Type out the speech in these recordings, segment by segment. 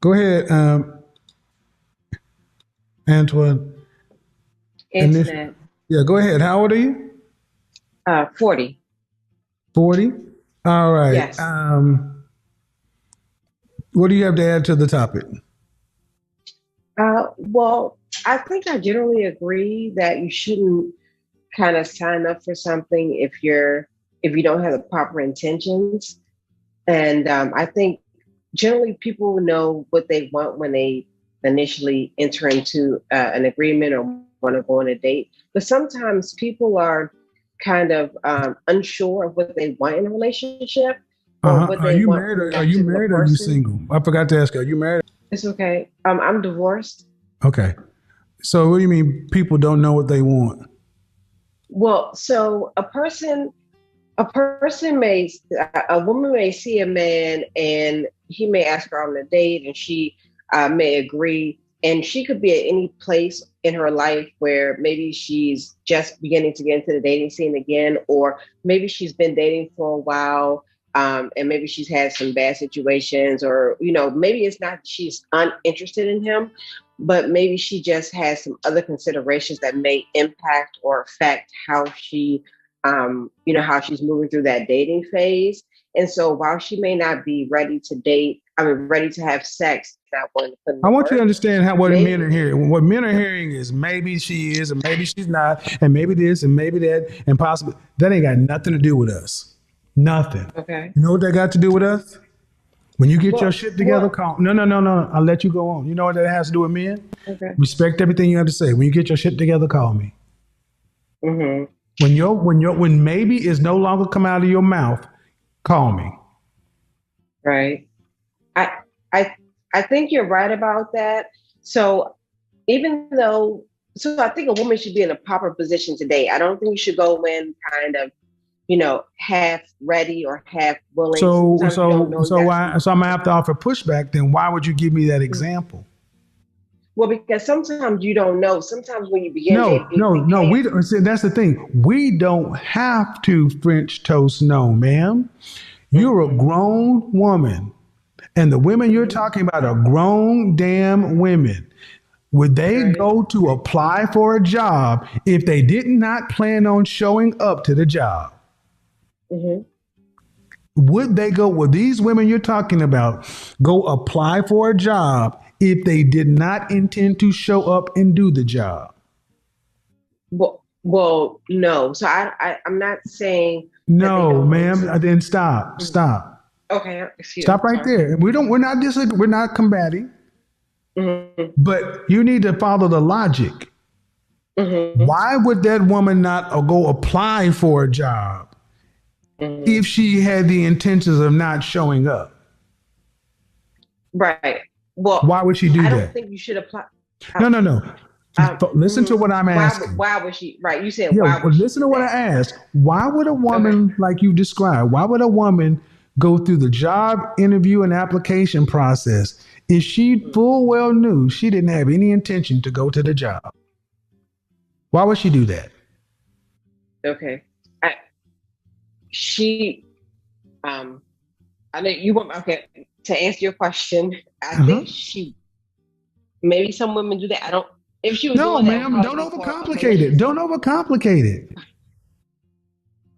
Go ahead, Antoine. Internet. Yeah, go ahead. How old are you? 40. 40. All right. Yes. What do you have to add to the topic? Well, I think I generally agree that you shouldn't kind of sign up for something if you don't have the proper intentions. And I think generally people know what they want when they initially enter into an agreement or want to go on a date. But sometimes people are kind of unsure of what they want in a relationship or Uh-huh. what Are they you want married? from Are that you particular married or are you person. single? I forgot to ask you. Are you married? It's okay. I'm divorced. Okay. So what do you mean people don't know what they want? Well, so a person may, a woman may see a man and he may ask her on a date and she may agree. And she could be at any place in her life where maybe she's just beginning to get into the dating scene again, or maybe she's been dating for a while. And maybe she's had some bad situations, or, maybe it's not she's uninterested in him, but maybe she just has some other considerations that may impact or affect how how she's moving through that dating phase. And so while she may not be ready to date, ready to have sex, not wanting to put in I the want you to work, understand how what men maybe, are hearing. What men are hearing is maybe she is, and maybe she's not, and maybe this, and maybe that, and possibly that ain't got nothing to do with us. Nothing. okay. You know what that got to do with us? When you get your Well, shit together, well, call. No, no, no, no. I'll let you go on. You know what that has to do with men? okay. Respect everything you have to say. When you get your shit together, call me. Hmm. When maybe is no longer come out of your mouth, call me. Right. I, I, I think you're right about that. So even though, so I think a woman should be in a proper position today. I don't think you should go in kind of, half ready or half willing. So Sometimes you don't so know so exactly. I so I'm gonna have to offer pushback. Then why would you give me that Mhm. example? Well, because sometimes you don't know. Sometimes when you begin dating, No, you no, think, no. hey, We don't. See, that's the thing. We don't have to French toast. No, ma'am. You're a mhm, grown woman, and the women you're mhm, talking about are grown damn women. Would they right, go to apply for a job if they did not plan on showing up to the job? mhm. Would they go, would these women you're talking about go apply for a job if they did not intend to show up and do the job? No. So I'm not saying that they No, don't. ma'am. Then stop. Mhm. Stop. Okay, excuse. Stop I'm right sorry. there. We're not combating, Hmm. but you need to follow the logic. Hmm. Why would that woman not go apply for a job if Hmm. she had the intentions of not showing up? Right. Well, Why would she do I don't that? think you should apply. Uh, No, no, no. Listen to mhm. what I'm asking. Why would she? Right. You said Yeah, why well, would she listen do to what I that? asked. Why would a Okay. woman like you described, why would a woman go through the job interview and application process if she Mm. full well knew she didn't have any intention to go to the job? Why would she do that? Okay. I, she. Um. I know you want. Okay. To answer your question, I Uh-huh. think she. Maybe some women do that. I don't. If she was No, doing that, it would ma'am, probably don't be for a overcomplicate it. financial. Don't overcomplicate it.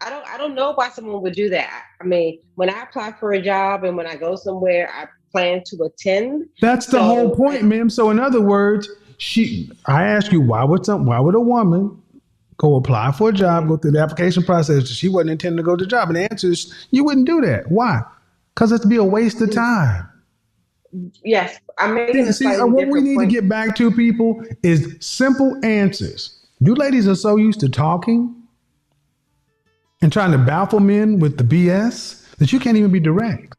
I don't know why someone would do that. I mean, when I apply for a job and when I go somewhere, I plan to attend. That's the whole So point, ma'am. So in other words, I ask you, why would a woman go apply for a job, mhm. go through the application process? She wasn't intending to go to the job. And the answer is you wouldn't do that. Why? Because it'd be a waste of time. Yes, I'm making See, a slightly what we different need to point. get back to people is simple answers. You ladies are so used to talking and trying to baffle men with the BS that you can't even be direct.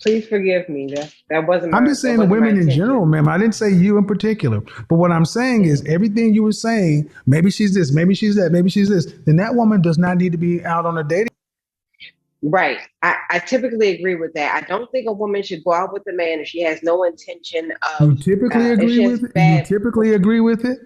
Please forgive me. I'm just that saying the wasn't my women in intention. general, ma'am. I didn't say you in particular. But what I'm saying is Mhm. everything you were saying, maybe she's this, maybe she's that, maybe she's this, then that woman does not need to be out on a dating. Right. I typically agree with that. I don't think a woman should go out with a man if she has no intention of, You typically if agree she has with it? You bad. typically agree with it?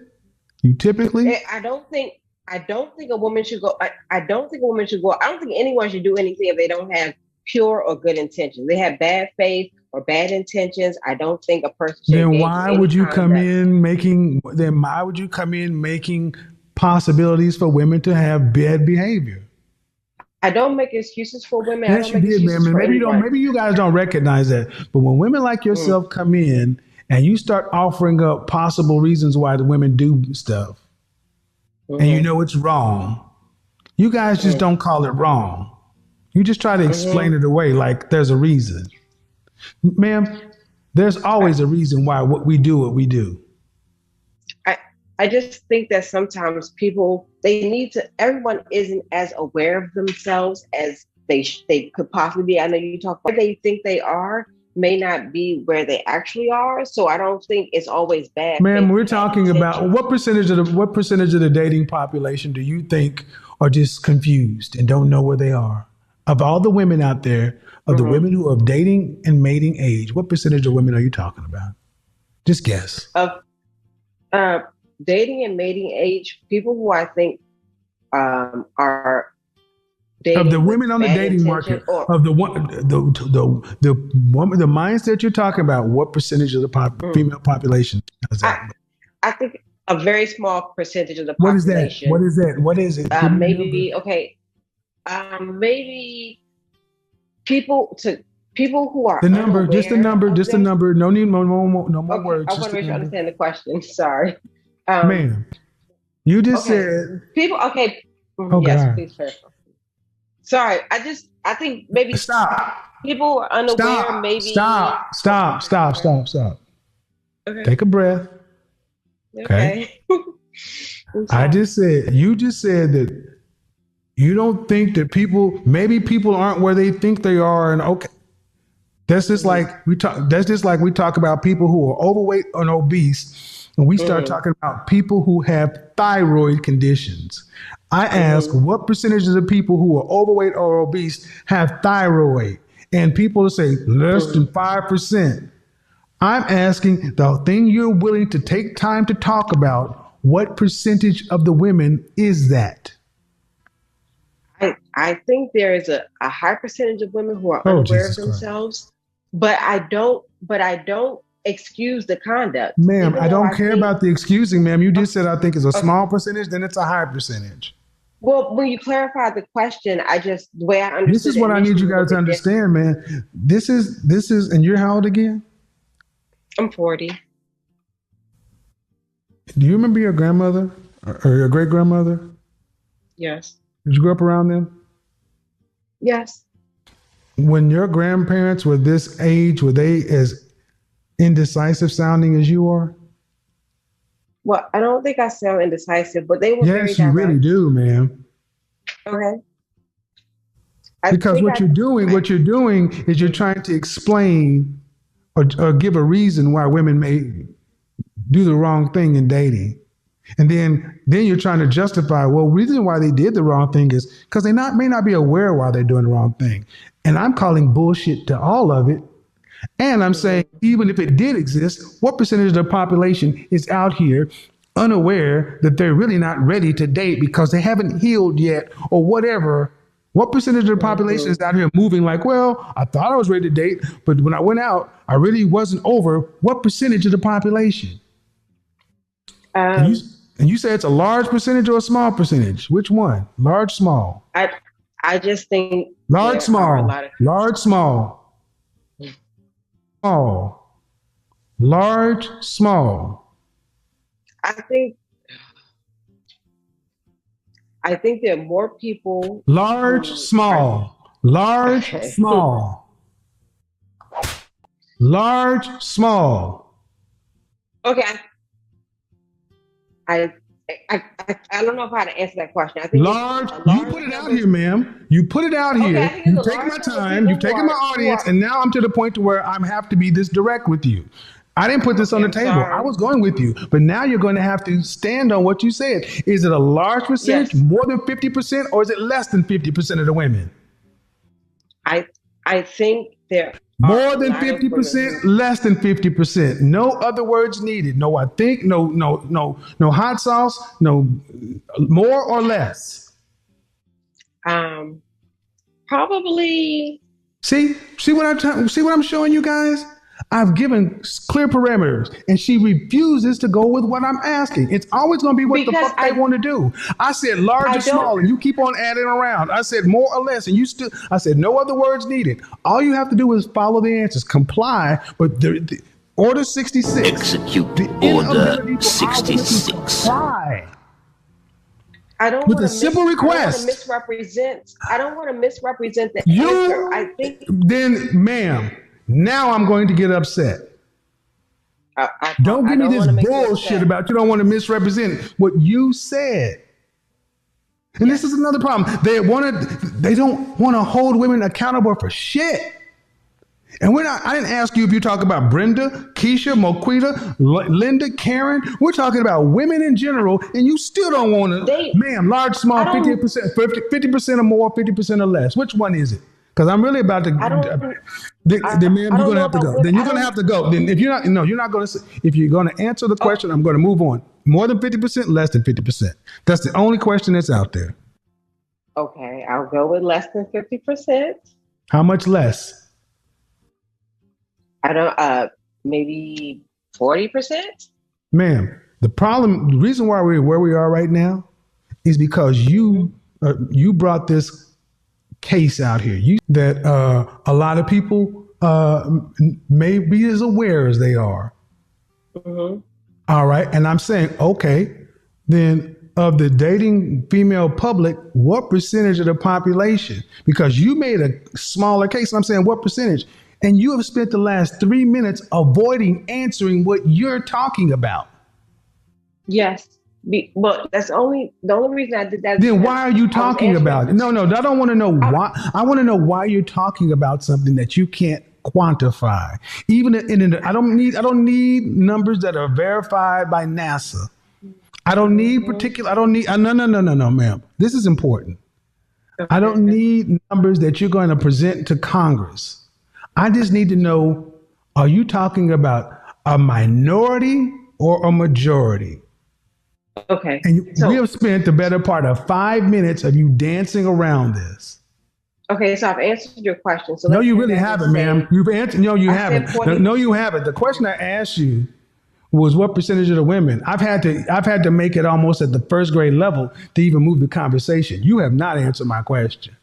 You typically? I don't think. I don't think a woman should go. I don't think a woman should go. I don't think anyone should do anything if they don't have pure or good intentions. They have bad faith or bad intentions. I don't think a person should Then engage in why any would you come conduct. in making? Then why would you come in making possibilities for women to have bad behavior? I don't make excuses for women. I Yes, don't you make did, man. excuses And for maybe you don't. anyone. Maybe you guys don't recognize that. But when women like Mm, yourself come in and you start offering up possible reasons why the women do stuff, and you mm-hmm, know it's wrong, you guys just mm, don't call it wrong. You just try to mm-hmm. explain it away like there's a reason, ma'am. There's I, always a reason why what we do what we do. I I just think that sometimes people they need to. Everyone isn't as aware of themselves as they could possibly be. I know you talk about where they think they are may not be where they actually are. So I don't think it's always bad Ma'am, faith we're and bad talking about intentions. what percentage of the dating population do you think are just confused and don't know where they are? Of all the women out there, of the Mm-hmm. women who are of dating and mating age, what percentage of women are you talking about? Just guess. Of uh, dating and mating age, people who I think are Of the dating with women on the bad dating intention market, or of the woman, the mindset you're talking about, what percentage of the mm, female population is I that? I think a very small percentage of the What is that? What population. is that? What is it? Give me a number. Maybe okay. Maybe people to people who are The number, just the unaware number, of just the them. number. No need, no more Okay, I words. want Just to the make sure I number. understand the question. Sorry. Um, Ma'am, you just okay, said, people. Okay, oh yes, God, please clarify. Sorry, I think maybe stop, people are unaware. stop, Maybe. stop, stop, stop, Okay. stop, stop. Okay. Take a breath. Okay. Okay. I'm I sorry. just said, you just said that you don't think that maybe people aren't where they think they are. And okay, Hmm. that's just like we talk about people who are overweight and obese. And we start Hmm. talking about people who have thyroid conditions. I ask Hmm. what percentage of the people who are overweight or obese have thyroid? And people say less Hmm. than 5%. I'm asking the thing you're willing to take time to talk about, what percentage of the women is that? I think there is a high percentage of women who are Oh, unaware of Jesus Christ. themselves, but I don't excuse the conduct, Ma'am, even I though don't I care think about the excusing, ma'am. You just said I think it's a okay. small percentage, then it's a high percentage. Well, when you clarify the question, I just the way I This understood is it what I need initially you was a little guys to bit different. understand, man. And you're how old again? I'm 40. Do you remember your grandmother or your great grandmother? Yes. Did you grow up around them? Yes. When your grandparents were this age, were they as indecisive sounding as you are? Well, I don't think I sound indecisive, but they were very Yes, you really direct. do, man. Okay. I Because think I what you're doing is you're mm, trying to explain or give a reason why women may do the wrong thing in dating. And then you're trying to justify, well, reason why they did the wrong thing is because they may not be aware why they're doing the wrong thing. And I'm calling bullshit to all of it. And I'm saying, mhm, even if it did exist, what percentage of the population is out here unaware that they're really not ready to date because they haven't healed yet or whatever? What percentage of the population mhm. is out here moving like, well, I thought I was ready to date, but when I went out, I really wasn't over? What percentage of the population? And you Um, and you say it's a large percentage or a small percentage? Which one? Large, small. I I just think Large, there are a small. lot of Large, small. Small. Large, small. I think I think there are more people Large, who are small. Large, okay. small. Large, small. Okay, I, I don't know how to answer that question. I think it's Large. a You large put it out number. here, ma'am. You put it out Okay, I here. think it's a You've taken large my number of time. people You've taken my who audience. are. And now I'm to the point to where I have to be this direct with you. I didn't put this on Okay, the I'm table. I sorry. was going with you. But now you're going to have to stand on what you said. Is it a large percentage, Yes, more than 50%, or is it less than 50% of the women? I I think there are More a than lot of women 50%, who. less than 50%. No other words needed. No, I think, no hot sauce, no more or less. Um, Probably. See what I'm showing you guys? I've given clear parameters, and she refuses to go with what I'm asking. It's always going to be what the Because fuck they want to do. I said large I or don't small, and you keep on adding around. I said more or less, and you still. I said no other words needed. All you have to do is follow the answers, comply. But the Order 66, Execute the Order inability for 66. our women to comply I don't with want a to simple request. misrepresent. I don't want to misrepresent the You answer. I think then, ma'am. Now I'm going to get upset. Don't I give me don't this want to make you bullshit upset. about you don't want to misrepresent what you said. And this is another problem. They don't want to hold women accountable for shit. And I didn't ask you if you talk about Brenda, Keisha, Moquita, Linda, Karen. We're talking about women in general, and you still don't want to, ma'am, large, small, I don't 50%, 50% or more, 50% or less. Which one is it? Because I'm really about to. I don't Then, ma'am, I you're don't gonna know have to about go. women. Then you're gonna have to go. Then if you're not, no, you're not gonna. If you're gonna answer the question, I'm gonna move on. More than 50%, less than 50%. That's the only question that's out there. Okay, I'll go with less than 50%. How much less? I don't maybe 40%. Ma'am, the reason why we're where we are right now is because you brought this case out here. That a lot of people may be as aware as they are. Mm-hmm. All right, and I'm saying, okay, then of the dating female public, what percentage of the population? Because you made a smaller case, and I'm saying what percentage? And you have spent the last 3 minutes avoiding answering what you're talking about. Yes. Well, that's the only reason I did that. Then why are you talking about it? No, I don't want to know why. I want to know why you're talking about something that you can't quantify. Even I don't need numbers that are verified by NASA. I don't need particular. I don't need. No, ma'am. This is important. Okay. I don't need numbers that you're going to present to Congress. I just need to know, are you talking about a minority or a majority? Okay. And we have spent the better part of 5 minutes of you dancing around this. Okay, so I've answered your question. So no, you really haven't, ma'am. You've answered. No, you haven't. No, you haven't. The question I asked you was what percentage of the women. I've had to make it almost at the first grade level to even move the conversation. You have not answered my question.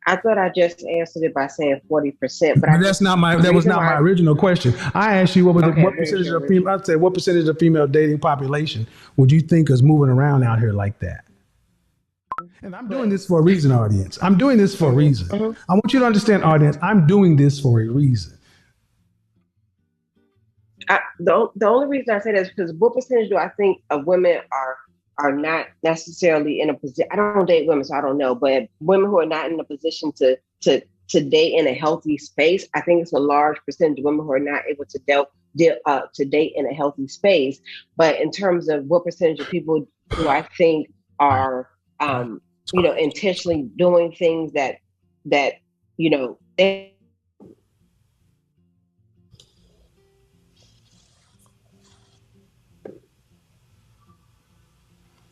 I thought I just answered it by saying 40%, but that was not my original question. I asked you what percentage of female. I'd say what percentage of female dating population would you think is moving around out here like that? And I'm doing this for a reason, audience. I'm doing this for a reason. Mm-hmm. I want you to understand, audience. I'm doing this for a reason. The only reason I say that is because what percentage do I think of women are not necessarily in a position. I don't date women, so I don't know. But women who are not in a position to date in a healthy space, I think it's a large percentage of women who are not able to date in a healthy space. But in terms of what percentage of people who I think are, intentionally doing things that they.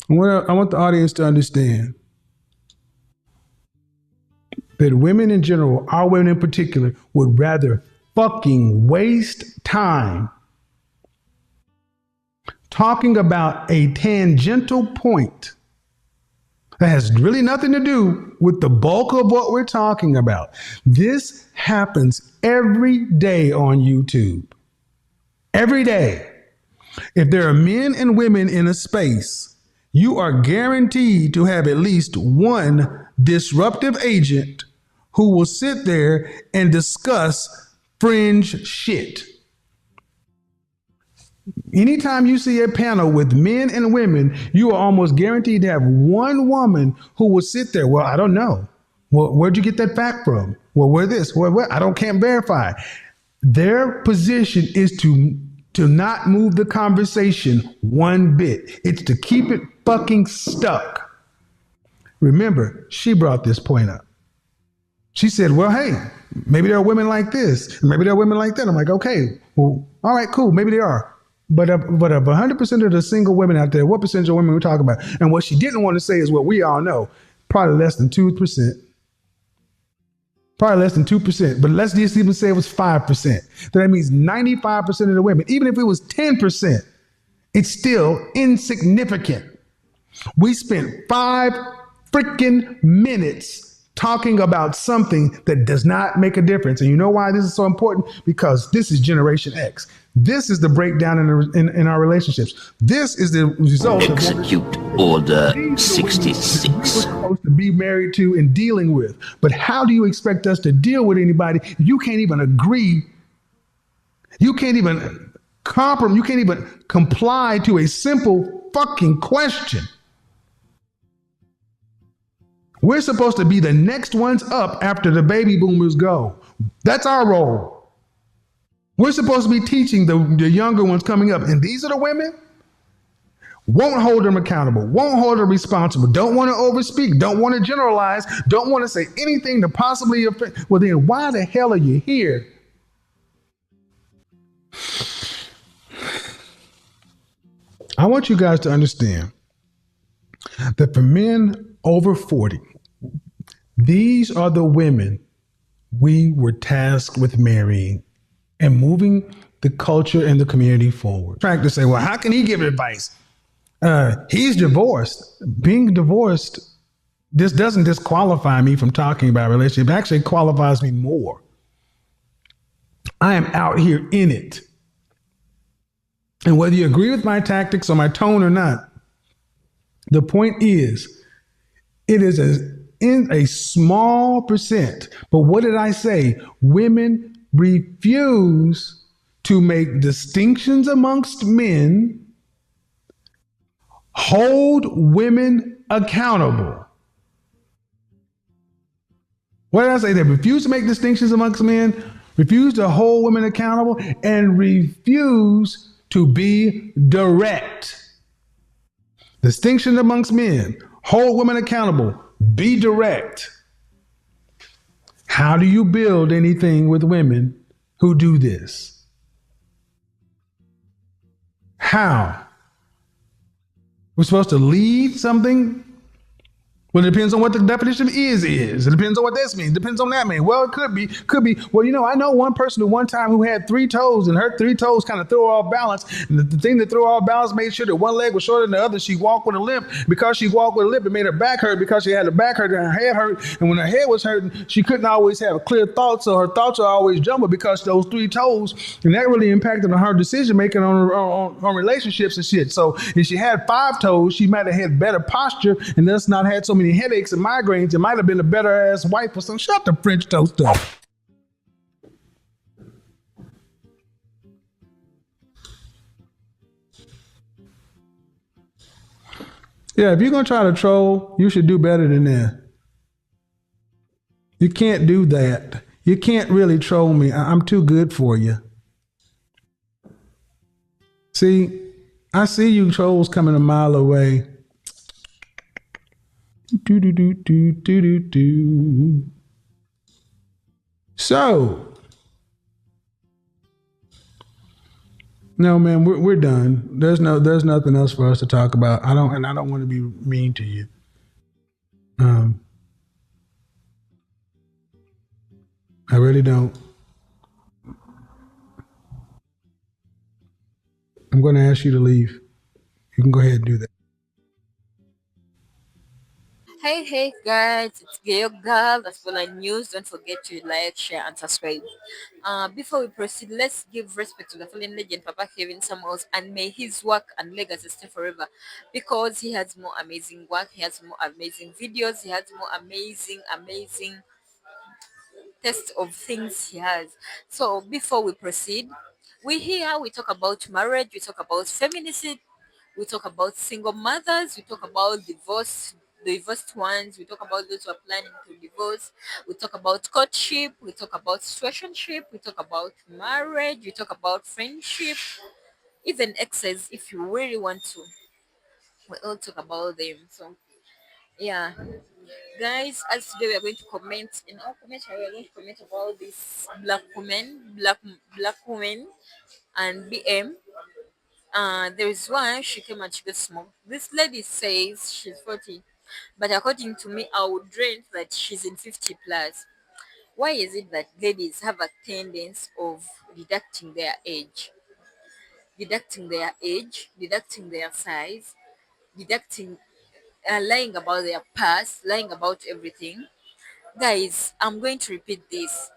I want the audience to understand that women in general, our women in particular, would rather fucking waste time talking about a tangential point that has really nothing to do with the bulk of what we're talking about. This happens every day on YouTube. Every day. If there are men and women in a space, you are guaranteed to have at least one disruptive agent who will sit there and discuss fringe shit. Anytime you see a panel with men and women, you are almost guaranteed to have one woman who will sit there. Well, I don't know. Well, where'd you get that fact from? Well, where this? Well, can't verify. Their position is to not move the conversation one bit. It's to keep it fucking stuck. Remember, she brought this point up. She said, well, hey, maybe there are women like this. Maybe there are women like that. I'm like, okay, well, all right, cool. Maybe there are. But of 100% of the single women out there, what percentage of women we're talking about? And what she didn't want to say is what we all know. Probably less than 2%. Probably less than 2%, but let's just even say it was 5%. That means 95% of the women, even if it was 10%, it's still insignificant. We spent 5 freaking minutes talking about something that does not make a difference. And you know why this is so important? Because this is Generation X. This is the breakdown in our relationships. This is the result of Execute Order these are women that we were 66. supposed to be married to and dealing with. But how do you expect us to deal with anybody if you can't even agree? You can't even compromise. You can't even comply to a simple fucking question. We're supposed to be the next ones up after the baby boomers go. That's our role. We're supposed to be teaching the younger ones coming up. And these are the women won't hold them accountable, won't hold them responsible, don't want to overspeak, don't want to generalize, don't want to say anything to possibly affect. Well, then why the hell are you here? I want you guys to understand that for men over 40, these are the women we were tasked with marrying and moving the culture and the community forward. Trying to say, well, how can he give advice? He's divorced. Being divorced, this doesn't disqualify me from talking about relationship. It actually qualifies me more. I am out here in it. And whether you agree with my tactics or my tone or not, the point is, it is in a small percent. But what did I say? Women refuse to make distinctions amongst men, hold women accountable. What did I say? They refuse to make distinctions amongst men, refuse to hold women accountable, and refuse to be direct. Distinction amongst men, hold women accountable, be direct. How do you build anything with women who do this? How? We're supposed to lead something? Well, it depends on what the definition of is. It depends on what this means. It depends on that mean. Well, it could be. Well, I know one person at one time who had 3 toes, and her 3 toes kind of threw her off balance. And the thing that threw her off balance made sure that one leg was shorter than the other. She walked with a limp. Because she walked with a limp, it made her back hurt because she had her back hurt and her head hurt. And when her head was hurting, she couldn't always have a clear thought, so her thoughts are always jumbled because those 3 toes, and that really impacted on her decision making on relationships and shit. So if she had 5 toes, she might have had better posture and thus not had so many headaches and migraines. It might have been a better ass wife or some. Shut the French toast up. Yeah, if you're gonna try to troll, you should do better than that. You can't do that. You can't really troll me. I'm too good for you. See, I see you trolls coming a mile away. Do do do do do do do. So, no, man, we're done. There's nothing else for us to talk about. I don't want to be mean to you. Um, I really don't. I'm going to ask you to leave. You can go ahead and do that. Hey guys, it's Gail Girl. That's for the news. Don't forget to like, share, and subscribe. Before we proceed, let's give respect to the fallen legend, Papa Kevin Samuels, and may his work and legacy stay forever because he has more amazing work, he has more amazing videos, he has more amazing test of things he has. So before we proceed, we talk about marriage, we talk about feminism, we talk about single mothers, we talk about divorced ones, we talk about those who are planning to divorce, we talk about courtship, we talk about situationship, we talk about marriage, we talk about friendship, even exes if you really want to. We all talk about them. So yeah. Guys, as today we are going to comment in our comment area, we are going to comment about this black woman and BM. There is one, she came and she got smoked. This lady says she's 40, but according to me, I would rate that she's in 50 plus. Why is it that ladies have a tendency of deducting their age, deducting their size, deducting, lying about their past, lying about everything? Guys, I'm going to repeat this.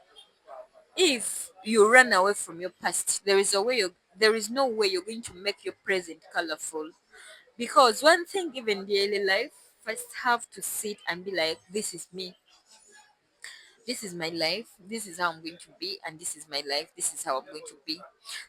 If you run away from your past, there is no way you're going to make your present colorful. Because one thing, even daily life, first have to sit and be like, this is me, this is my life, this is how I'm going to be, and this is my life, this is how I'm going to be.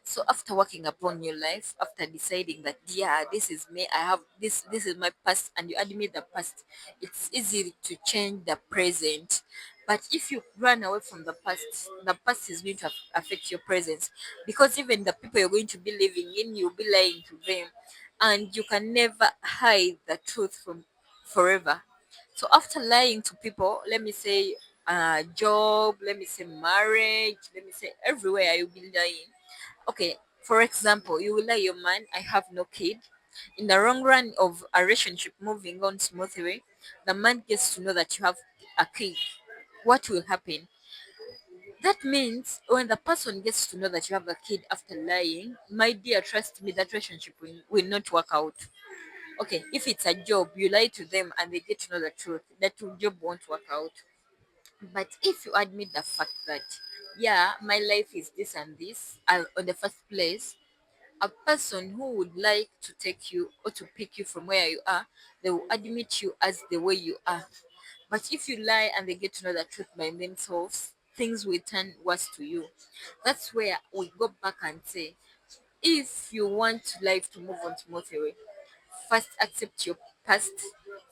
So after working upon your life, after deciding that, yeah, this is me, I have this is my past, and you admit the past, it's easy to change the present. But if you run away from the past is going to affect your presence, because even the people you're going to be living in, you'll be lying to them, and you can never hide the truth from forever. So after lying to people, let me say job, let me say marriage, let me say everywhere you'll be lying. Okay, for example, you will lie your man, I have no kid. In the long run of a relationship moving on smoothly, the man gets to know that you have a kid. What will happen? That means when the person gets to know that you have a kid after lying, my dear, trust me, that relationship will not work out. Okay, if it's a job, you lie to them and they get to know the truth, job won't work out. But if you admit the fact that, yeah, my life is this and this, on the first place, a person who would like to take you or to pick you from where you are, they will admit you as the way you are. But if you lie and they get to know the truth by themselves, things will turn worse to you. That's where we go back and say, if you want life to move on smoothly, first accept your past.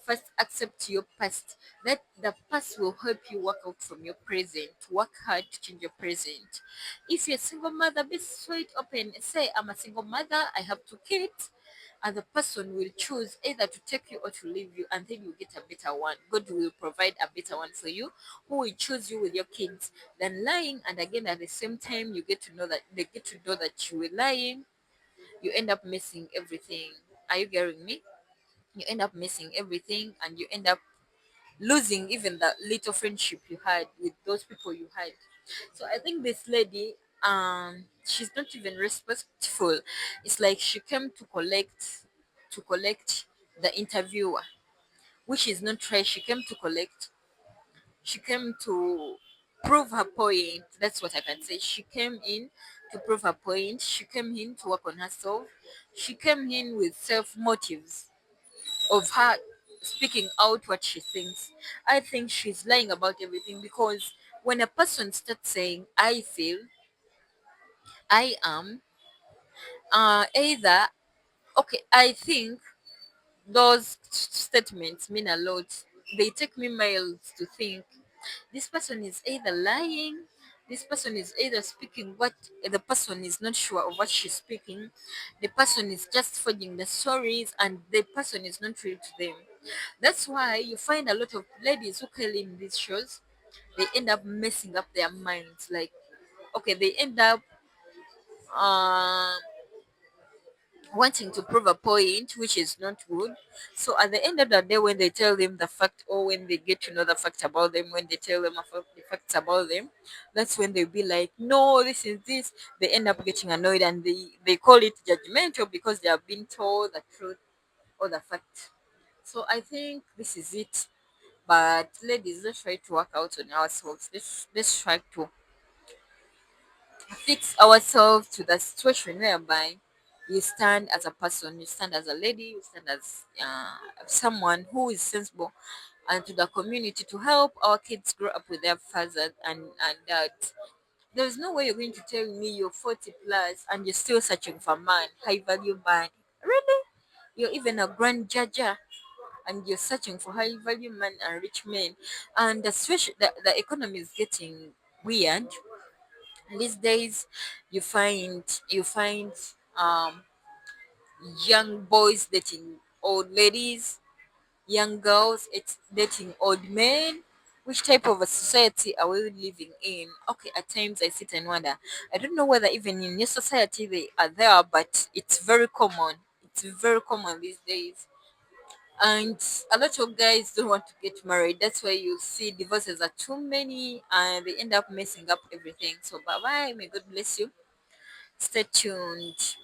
First accept your past. Let the past will help you work out from your present. Work hard to change your present. If you're a single mother, be straight open. Say, I'm a single mother, I have two kids. And the person will choose either to take you or to leave you, and then you get a better one. God will provide a better one for you, who will choose you with your kids than lying. And again, at the same time, you get to know that they get to know that you were lying. You end up missing everything. Are you getting me? You end up missing everything, and you end up losing even the little friendship you had with those people you had. So I think this lady, she's not even respectful. It's like she came to collect the interviewer, which is not right. She came to prove her point. That's what I can say. She came in to prove her point. She came in to work on herself. She came in with self motives of her speaking out what she thinks. I think she's lying about everything, because when a person starts saying, I feel, I am, either, okay, I think, those statements mean a lot. They take me miles to think this person is either lying, this person is either speaking what the person is not sure of what she's speaking, the person is just forging the stories, and the person is not real to them. That's why you find a lot of ladies who call in these shows, they end up messing up their minds. Like, okay, they end up um wanting to prove a point, which is not good. So at the end of the day, when they tell them the fact, or when they get to know the fact about them, when they tell them the facts about them, that's when they'll be like, no, this is this. They end up getting annoyed, and they call it judgmental, because they have been told the truth or the fact. So I think this is it. But ladies, let's try to work out on ourselves. Let's try to fix ourselves to the situation whereby you stand as a person, you stand as a lady, you stand as someone who is sensible, and to the community, to help our kids grow up with their fathers and dads. There's no way you're going to tell me you're 40 plus and you're still searching for a man, high value man. Really? You're even a grand judger and you're searching for high value men and rich men. And the economy is getting weird these days. You find um young boys dating old ladies, young girls it's dating old men. Which type of a society are we living in? Okay, at times I sit and wonder. I don't know whether even in your society they are there, but it's very common. It's very common these days. And a lot of guys don't want to get married. That's why you see divorces are too many and they end up messing up everything. So bye bye. May God bless you. Stay tuned.